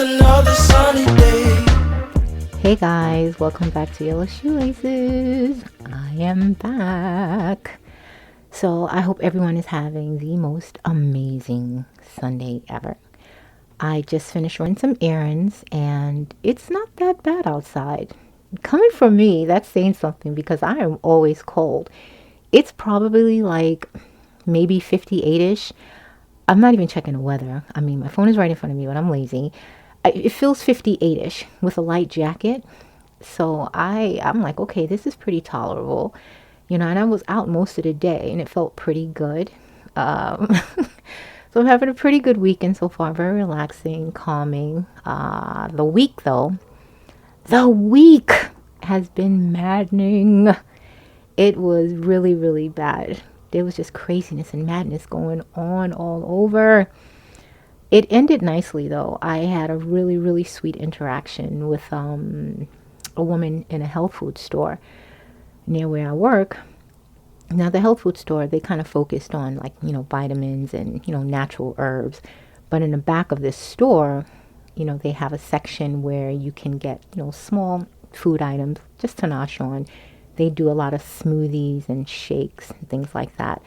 another sunny day. Hey guys, welcome back to Yellow Shoelaces. I am back. So I hope everyone is having the most amazing Sunday ever. I just finished running some errands and it's not that bad outside. Coming from me, that's saying something because I am always cold. It's probably like maybe 58-ish. I'm not even checking the weather. I mean, my phone is right in front of me, but I'm lazy. It feels 58-ish with a light jacket. So I'm like, okay, this is pretty tolerable. And I was out most of the day and it felt pretty good. Um, so I'm having a pretty good weekend so far. Very relaxing, calming. The week has been maddening. It was really, really bad. There was just craziness and madness going on all over. It ended nicely though. I had a really, really sweet interaction with a woman in a health food store near where I work. Now the health food store, they kind of focused on like, vitamins and, natural herbs. But in the back of this store, they have a section where you can get, small food items just to nosh on. They do a lot of smoothies and shakes and things like that.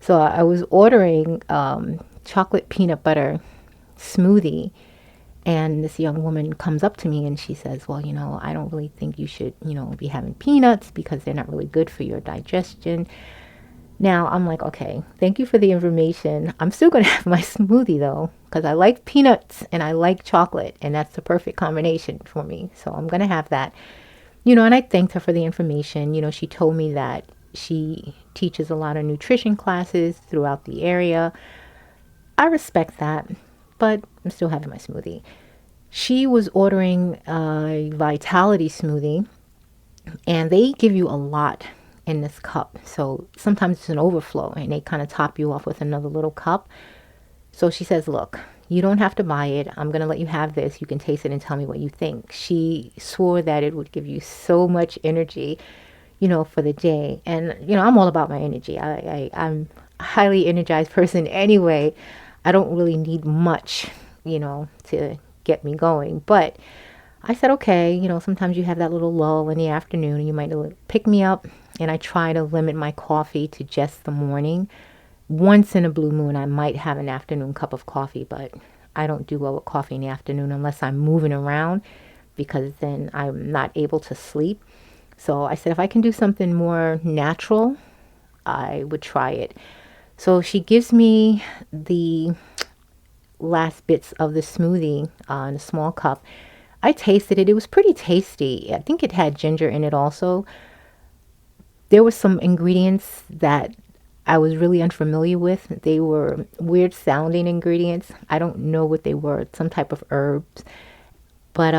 So I was ordering chocolate peanut butter smoothie, and this young woman comes up to me and she says, well, I don't really think you should, be having peanuts because they're not really good for your digestion. Now I'm like, okay, thank you for the information. I'm still going to have my smoothie though, because I like peanuts and I like chocolate, and that's the perfect combination for me. So I'm going to have that, and I thanked her for the information. She told me that she teaches a lot of nutrition classes throughout the area. I respect that, but I'm still having my smoothie. She was ordering a vitality smoothie, and they give you a lot in this cup. So sometimes it's an overflow, and they kind of top you off with another little cup. So she says, look, you don't have to buy it. I'm going to let you have this. You can taste it and tell me what you think. She swore that it would give you so much energy, for the day. And, I'm all about my energy. I'm a highly energized person anyway. I don't really need much, to get me going. But I said, okay, sometimes you have that little lull in the afternoon and you might pick me up. And I try to limit my coffee to just the morning. Once in a blue moon, I might have an afternoon cup of coffee, but I don't do well with coffee in the afternoon unless I'm moving around, because then I'm not able to sleep. So I said, if I can do something more natural, I would try it. So she gives me the last bits of the smoothie in a small cup. I tasted it. It was pretty tasty. I think it had ginger in it also. There were some ingredients that I was really unfamiliar with. They were weird sounding ingredients. I don't know what they were, some type of herbs. But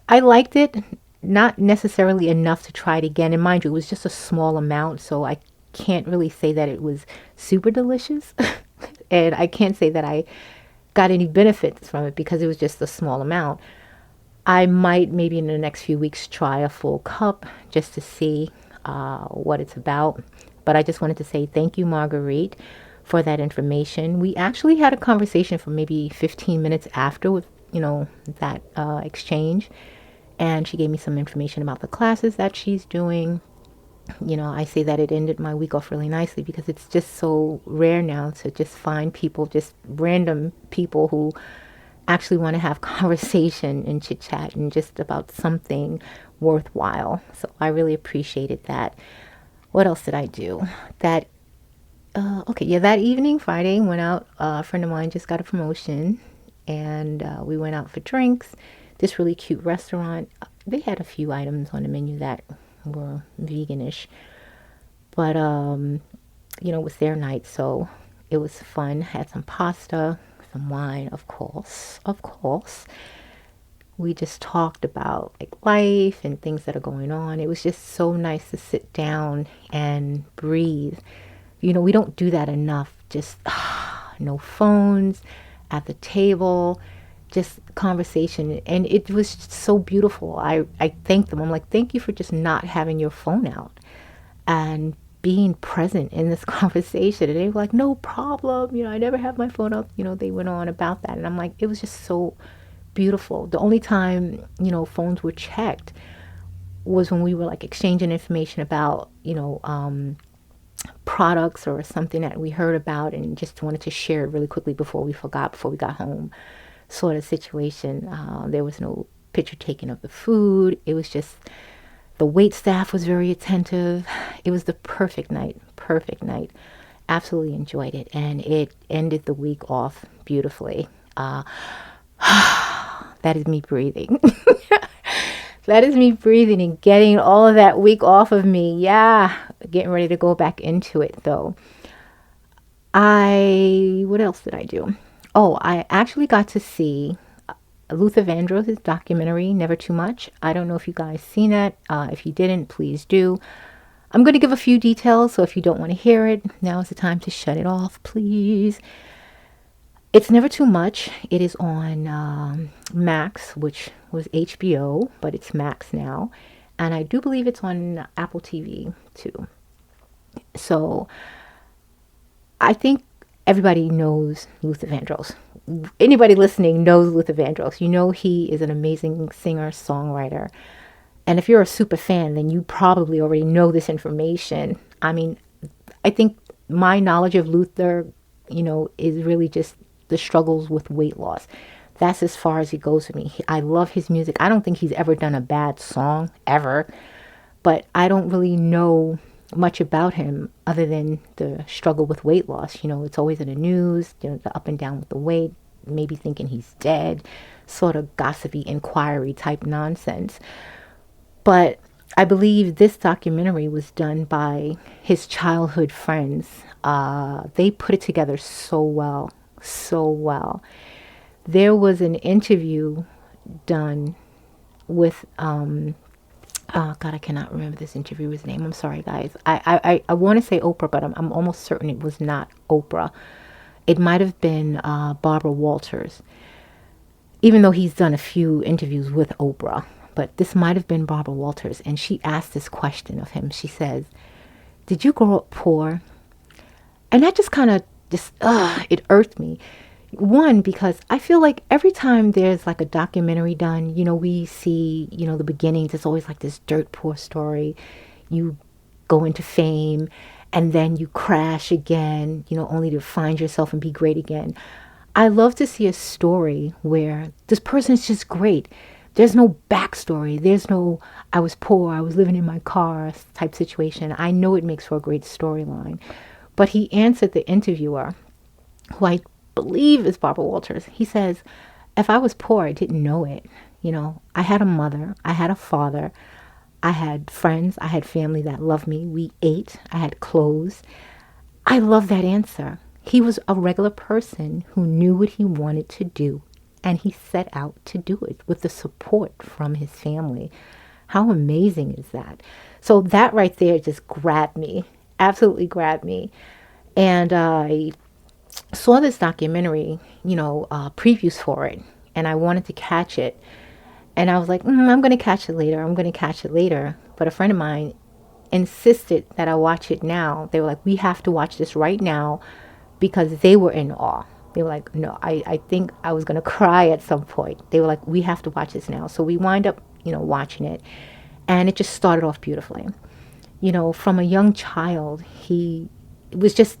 I liked it, not necessarily enough to try it again. And mind you, it was just a small amount, so I can't really say that it was super delicious. And I can't say that I got any benefits from it because it was just a small amount. I might maybe in the next few weeks try a full cup just to see what it's about. But I just wanted to say thank you, Marguerite, for that information. We actually had a conversation for maybe 15 minutes after with, that exchange. And she gave me some information about the classes that she's doing. I say that it ended my week off really nicely because it's just so rare now to just find people, just random people who actually want to have conversation and chit chat and just about something worthwhile. So I really appreciated that. What else did I do? That evening, Friday, went out. A friend of mine just got a promotion, and we went out for drinks. This really cute restaurant. They had a few items on the menu that were veganish, but it was their night, so it was fun. Had some pasta, some wine, of course. We just talked about like life and things that are going on. It was just so nice to sit down and breathe. We don't do that enough. Just no phones at the table, just conversation. And it was just so beautiful. I thanked them. I'm like, thank you for just not having your phone out and being present in this conversation. And they were like, no problem. I never have my phone up. They went on about that. And I'm like, it was just so beautiful. The only time, phones were checked was when we were like exchanging information about, products or something that we heard about and just wanted to share it really quickly before we forgot, before we got home, sort of situation. There was no picture taken of the food. It was just the wait staff was very attentive. It was the perfect night, perfect night. Absolutely enjoyed it, and it ended the week off beautifully. That is me breathing. That is me breathing and getting all of that week off of me. Yeah, getting ready to go back into it though. What else did I do? Oh, I actually got to see Luther Vandross' documentary, Never Too Much. I don't know if you guys seen that. If you didn't, please do. I'm going to give a few details, so if you don't want to hear it, now is the time to shut it off, please. It's Never Too Much. It is on Max, which was HBO, but it's Max now. And I do believe it's on Apple TV too. So I think everybody knows Luther Vandross. Anybody listening knows Luther Vandross. You know he is an amazing singer, songwriter. And if you're a super fan, then you probably already know this information. I mean, I think my knowledge of Luther, is really just the struggles with weight loss. That's as far as he goes with me. I love his music. I don't think he's ever done a bad song, ever. But I don't really know much about him other than the struggle with weight loss. It's always in the news, the up and down with the weight, maybe thinking he's dead, sort of gossipy inquiry type nonsense. But I believe this documentary was done by his childhood friends. They put it together so well, so well. There was an interview done with, oh God, I cannot remember this interviewer's name. I'm sorry, guys. I want to say Oprah, but I'm almost certain it was not Oprah. It might have been Barbara Walters, even though he's done a few interviews with Oprah. But this might have been Barbara Walters, and she asked this question of him. She says, "Did you grow up poor?" And that just kind of it irked me. One, because I feel like every time there's like a documentary done, we see, the beginnings. It's always like this dirt poor story. You go into fame, and then you crash again, only to find yourself and be great again. I love to see a story where this person is just great. There's no backstory. There's no, I was poor, I was living in my car type situation. I know it makes for a great storyline. But he answered the interviewer, who I believe is Barbara Walters. He says, if I was poor, I didn't know it. I had a mother, I had a father, I had friends, I had family that loved me. We ate, I had clothes. I love that answer. He was a regular person who knew what he wanted to do. And he set out to do it with the support from his family. How amazing is that? So that right there just grabbed me, absolutely grabbed me. And I saw this documentary, previews for it, and I wanted to catch it. And I was like, I'm going to catch it later. I'm going to catch it later. But a friend of mine insisted that I watch it now. They were like, we have to watch this right now, because they were in awe. They were like, no, I think I was going to cry at some point. They were like, we have to watch this now. So we wind up, watching it. And it just started off beautifully. From a young child, he was just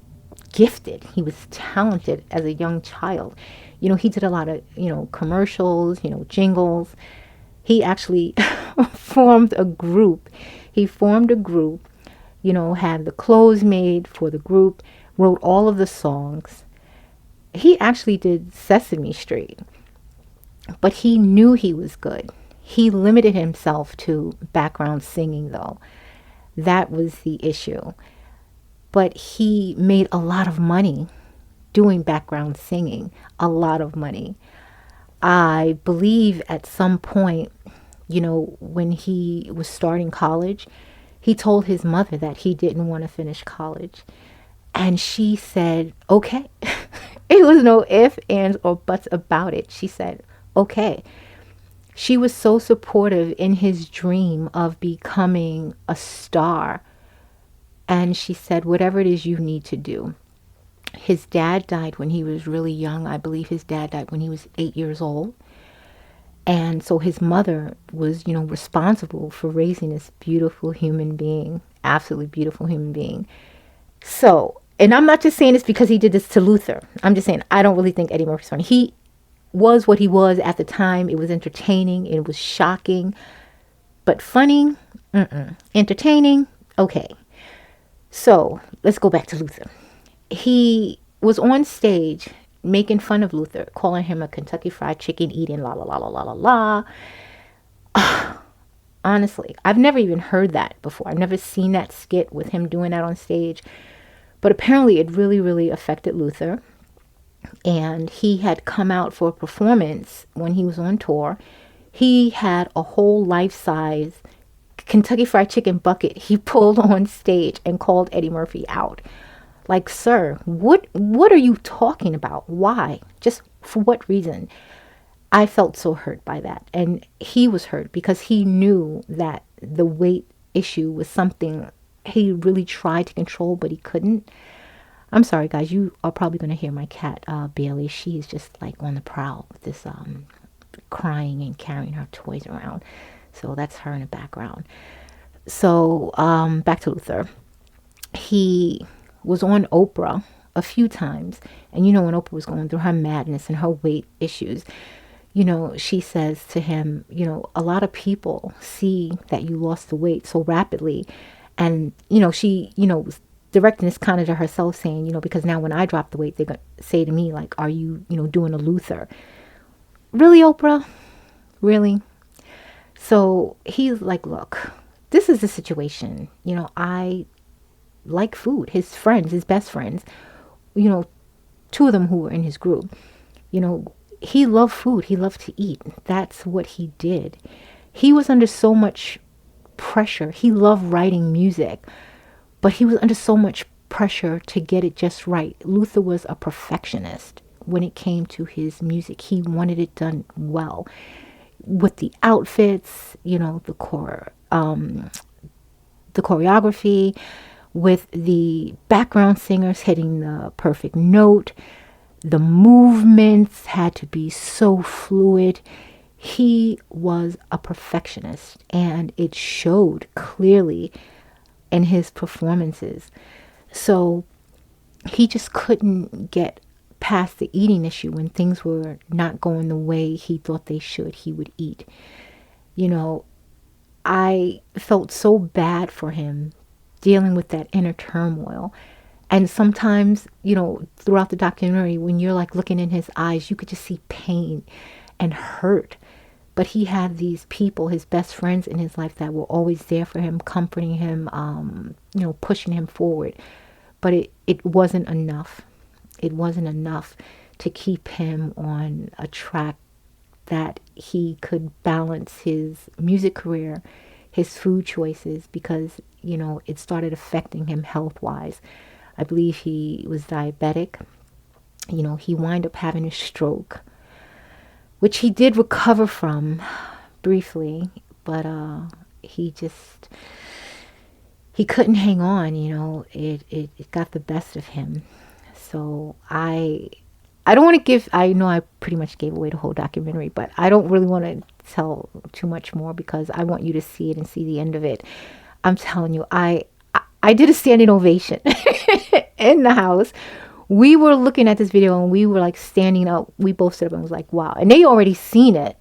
gifted. He was talented as a young child. He did a lot of, commercials, jingles. He actually formed a group. He formed a group, had the clothes made for the group, wrote all of the songs. He actually did Sesame Street, but he knew he was good. He limited himself to background singing, though. That was the issue. But he made a lot of money doing background singing, a lot of money. I believe at some point, when he was starting college, he told his mother that he didn't want to finish college. And she said, okay. It was no ifs, ands, or buts about it. She said, okay. She was so supportive in his dream of becoming a star. And she said, whatever it is you need to do. His dad died when he was really young. I believe his dad died when he was 8 years old. And so his mother was, responsible for raising this beautiful human being, absolutely beautiful human being. So, and I'm not just saying this because he did this to Luther. I'm just saying I don't really think Eddie Murphy's funny. He was what he was at the time. It was entertaining. It was shocking. But funny? Mm-mm. Entertaining? Okay. So, let's go back to Luther. He was on stage making fun of Luther, calling him a Kentucky Fried Chicken eating la la la la la la la. Honestly, I've never even heard that before. I've never seen that skit with him doing that on stage. But apparently it really, really affected Luther. And he had come out for a performance when he was on tour. He had a whole life-size Kentucky Fried Chicken bucket he pulled on stage and called Eddie Murphy out. Like, sir, what are you talking about? Why? Just for what reason? I felt so hurt by that. And he was hurt because he knew that the weight issue was something he really tried to control, but he couldn't. I'm sorry, guys. You are probably going to hear my cat, Bailey. She is just like on the prowl with this crying and carrying her toys around. So that's her in the background. So back to Luther. He was on Oprah a few times. And when Oprah was going through her madness and her weight issues, she says to him, a lot of people see that you lost the weight so rapidly. And, she, was directing this kind of to herself saying, because now when I drop the weight, they're going to say to me, like, are you, doing a Luther? Really, Oprah? Really? So he's like, look, this is the situation. I like food. His friends, his best friends, two of them who were in his group, he loved food. He loved to eat. That's what he did. He was under so much pressure. He loved writing music, but he was under so much pressure to get it just right. Luther was a perfectionist when it came to his music. He wanted it done well with the outfits, the choreography, with the background singers hitting the perfect note. The movements had to be so fluid. He was a perfectionist, and it showed clearly in his performances. So he just couldn't get past the eating issue. When things were not going the way he thought they should, he would eat. I felt so bad for him dealing with that inner turmoil. And sometimes, throughout the documentary, when you're like looking in his eyes, you could just see pain and hurt. But he had these people, his best friends in his life, that were always there for him, comforting him, pushing him forward. But it wasn't enough. It wasn't enough to keep him on a track that he could balance his music career, his food choices, because, it started affecting him health-wise. I believe he was diabetic. He wound up having a stroke, which he did recover from briefly, but he couldn't hang on. It got the best of him. So I don't want to I know I pretty much gave away the whole documentary, but I don't really want to tell too much more because I want you to see it and see the end of it. I'm telling you, I did a standing ovation in the house. We were looking at this video and we were like standing up. We both stood up and was like, wow. And they already seen it.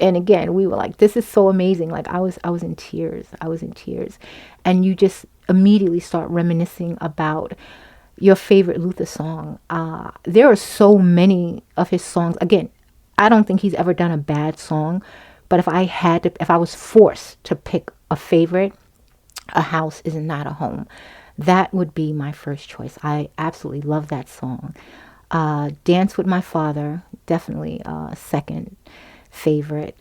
And again, we were like, this is so amazing. Like I was in tears. I was in tears. And you just immediately start reminiscing about your favorite Luther song. There are so many of his songs. Again, I don't think he's ever done a bad song. But if I was forced to pick a favorite, A House Is Not a Home, that would be my first choice. I absolutely love that song. Dance with My Father, definitely second favorite.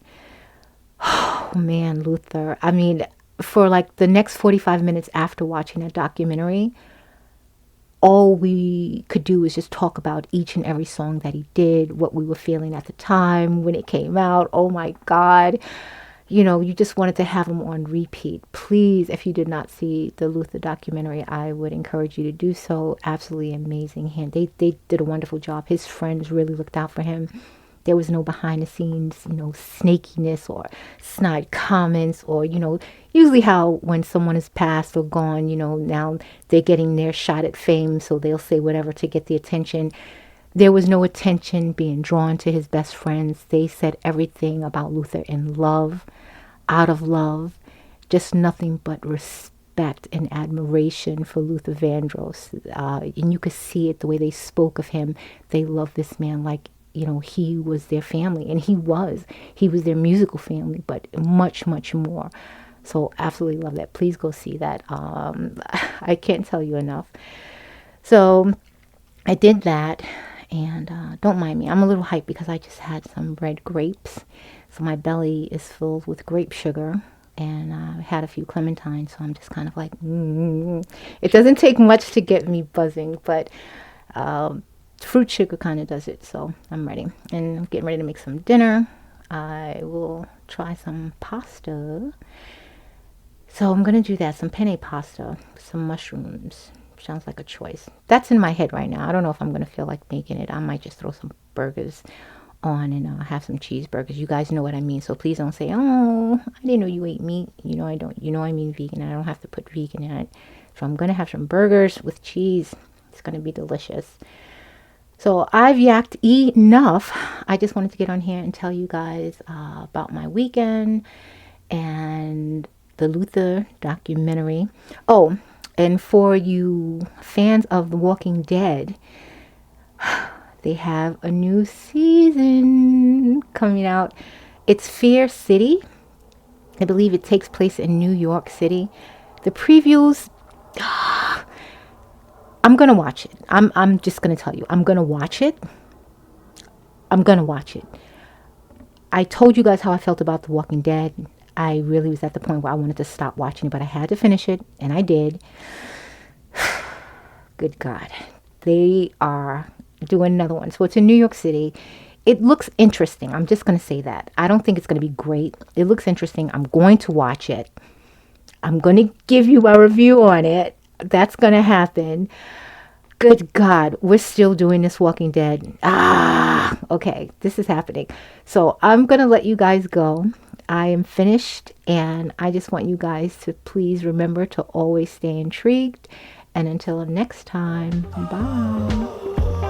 Oh man, Luther. I mean, for like the next 45 minutes after watching that documentary, all we could do was just talk about each and every song that he did, what we were feeling at the time when it came out. Oh my God. You just wanted to have him on repeat. Please, if you did not see the Luther documentary, I would encourage you to do so. Absolutely amazing. They did a wonderful job. His friends really looked out for him. There was no behind the scenes, snakiness or snide comments or, usually how when someone is passed or gone, now they're getting their shot at fame, so they'll say whatever to get the attention. There was no attention being drawn to his best friends. They said everything about Luther in love, out of love, just nothing but respect and admiration for Luther Vandross. And you could see it the way they spoke of him. They loved this man like, he was their family. And he was. He was their musical family, but much, much more. So absolutely love that. Please go see that. I can't tell you enough. So I did that. And don't mind me. I'm a little hyped because I just had some red grapes. So my belly is filled with grape sugar. And I had a few clementines. So I'm just kind of like, It doesn't take much to get me buzzing. But fruit sugar kind of does it. So I'm ready. And I'm getting ready to make some dinner. I will try some pasta. So I'm going to do that. Some penne pasta. Some mushrooms. Sounds like a choice. That's in my head right now. I don't know if I'm going to feel like making it. I might just throw some burgers on and have some cheeseburgers. You guys know what I mean. So please don't say, oh, I didn't know you ate meat. I don't. I mean vegan. I don't have to put vegan in it. So I'm going to have some burgers with cheese. It's going to be delicious. So I've yacked enough. I just wanted to get on here and tell you guys about my weekend and the Luther documentary. Oh, and for you fans of The Walking Dead, they have a new season coming out. It's Fear City. I believe it takes place in New York City. The previews, I'm going to watch it. I'm just going to tell you, I'm going to watch it. I told you guys how I felt about The Walking Dead. I really was at the point where I wanted to stop watching it, but I had to finish it, and I did. Good God. They are doing another one. So it's in New York City. It looks interesting. I'm just going to say that. I don't think it's going to be great. It looks interesting. I'm going to watch it. I'm going to give you a review on it. That's going to happen. Good God, we're still doing this Walking Dead. Okay, this is happening. So I'm going to let you guys go. I am finished, and I just want you guys to please remember to always stay intrigued. And until next time, bye.